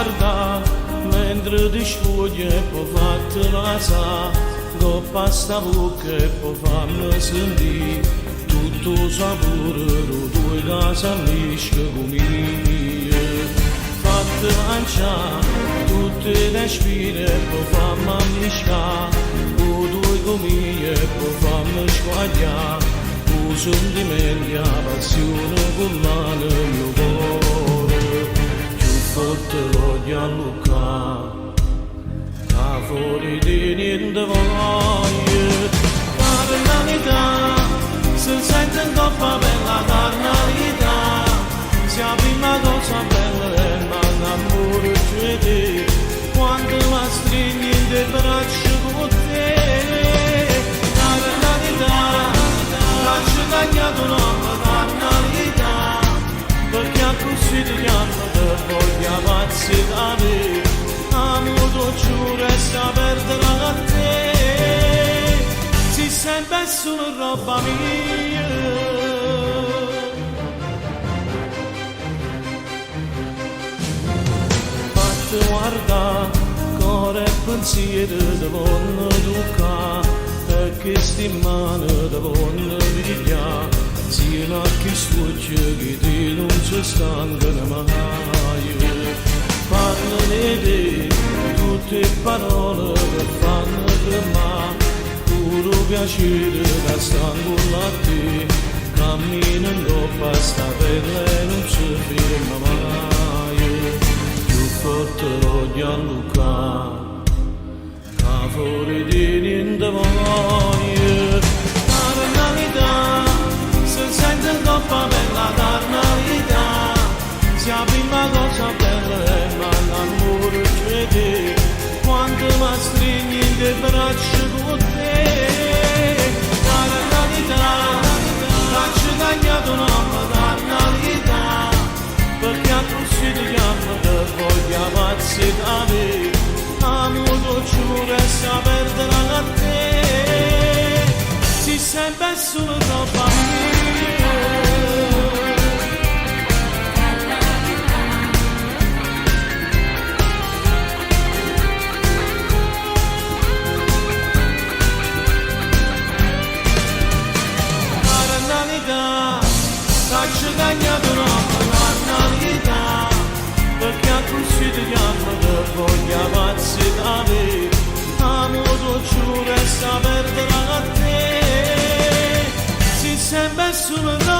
Guarda mentre ti sfoglia e poi fatti la sa coppa sta bocca e poi fammi sentire tutto il sapore di tue casa misca come fatti lanciare tutte le spine e poi fammi miscare con tue comie e poi fammi squagliare con sentimenti a passione con mano e mio cuore forte l'odio a Luca da fuori di niente voglio carnalità si sente in coppa per la carnalità sia prima cosa bella e ma l'amore c'è te quando la stringi in te braccia con te carnalità lascia tagliato una carnalità perché a così ti chiamo voglia pazzi da me amore ci resta perdere a te si sempre solo roba mia fatti guarda cuore e pensiero devono toccare e che sti mani devono pigliare siano a chi sfugge che te non si stancano mai parla di te tutte parole che fanno tremare puro piacere che stanno con te cammina in coppa sta pelle e non si ferma mai più forte l'odio a Luca che fuori di niente voglio carnalità senza coppa per la carnalità sia prima cosa bella e ma l'amore c'è te quando mi stringi in te braccia con te carnalità lascia tagliato una carnalità perché a così ti chiamo per voglia pazzi da me amore ci resta perdere a te si sempre solo roba mia lascia tagliato una carnalità perché a così ti chiamo per voglia pazzi da me amore ci resta perdere a te si sempre solo